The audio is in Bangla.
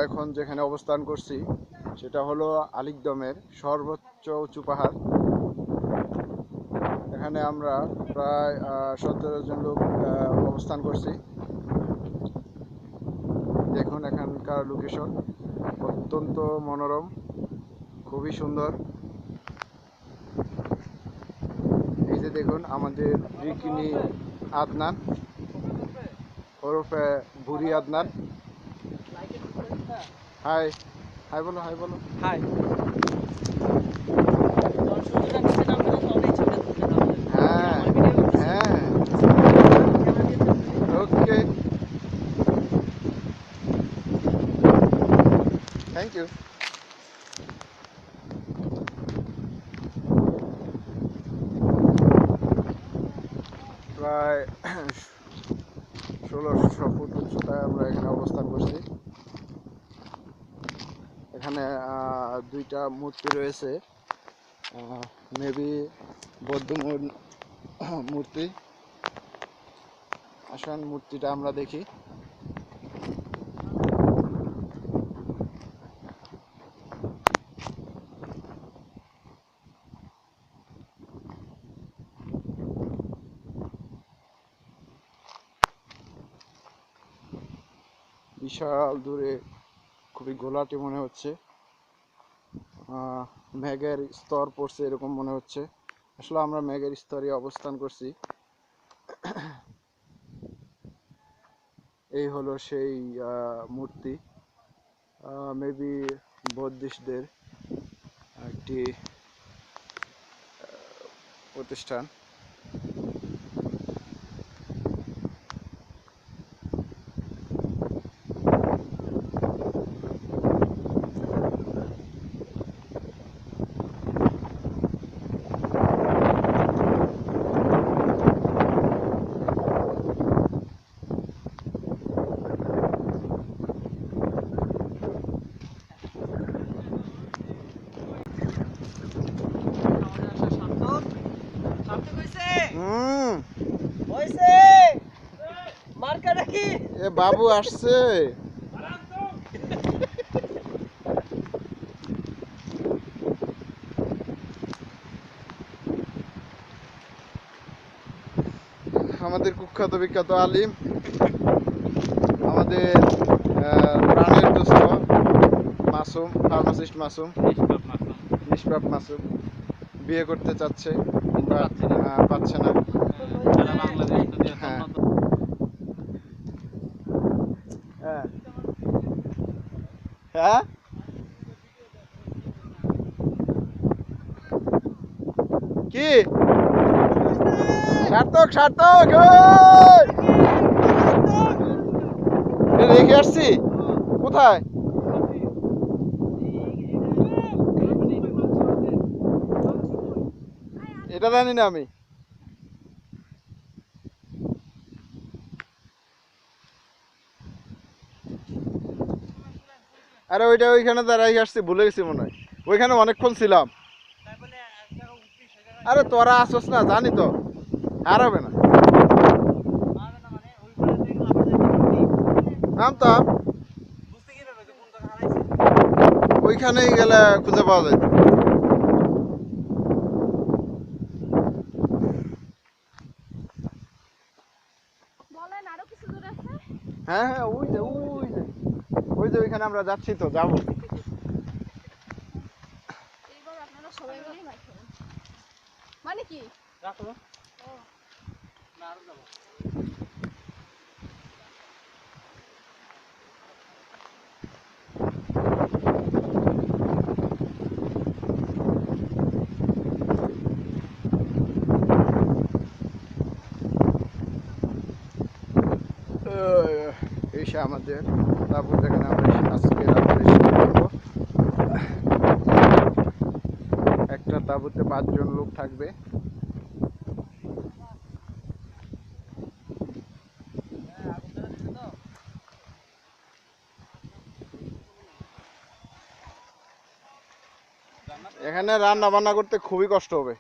এখন যেখানে অবস্থান করছি সেটা হলো আলীকদমের সর্বোচ্চ উঁচু পাহাড়। এখানে আমরা প্রায় 17 জন লোক অবস্থান করছি। দেখুন এখানকার লোকেশন অত্যন্ত মনোরম, খুবই সুন্দর। এই যে দেখুন আমাদের বিকিনি আদনান ওরফে বুড়ি আদনান। হাই হাই বলো, হাই বলো, হাই। হ্যাঁ হ্যাঁ, ওকে, থ্যাংক ইউ। প্রায় 1600 ফুট উচ্চতায় আমরা এখানে অবস্থান করছি। এখানে দুইটা মূর্তি রয়েছে, মেবি বৌদ্ধ মূর্তি। আসুন মূর্তিটা আমরা দেখি। বিশাল দূরে খুবই ঘোলাটে মনে হচ্ছে, মেঘের স্তর পড়ছে এরকম মনে হচ্ছে। আসলে আমরা মেঘের স্তরে অবস্থান করছি। এই হলো সেই মূর্তি, মেবি বৌদ্ধিস্টদের একটি প্রতিষ্ঠান। এ বাবু আসছে। আমাদের কুখ্যাত বিখ্যাত আলিম, আমাদের প্রাণের দোস্ত মাসুম, ফার্মাসিস্ট মাসুম, নিষ্পাপ মাসুম বিয়ে করতে চাচ্ছে, পাচ্ছে না। হ্যাঁ হ্যাঁ, কি সার্থক, সার্থক রেখে আসছি কোথায়? এটা জানি না আমি। আরে ওইটা ওইখানে দাঁড়াই আসছি, ভুলে গেছি মনে হয়। ওইখানে অনেকক্ষণ ছিলাম। আরে তোরা আসছ না, জানি তো, আর হবে না। নামতাম ওইখানেই গেলে খুঁজে পাওয়া যায়। হ্যাঁ হ্যাঁ, ওই যে ওই যে ওই যে ওইখানে আমরা যাচ্ছি তো, যাবো। মানে কি রাখো না, আরো যাবো। এসে আমাদের তারপর যেখানে আমরা আজকে করবো, একটা তাঁবুতে 5 জন লোক থাকবে। এখানে রান্না বান্না করতে খুবই কষ্ট হবে।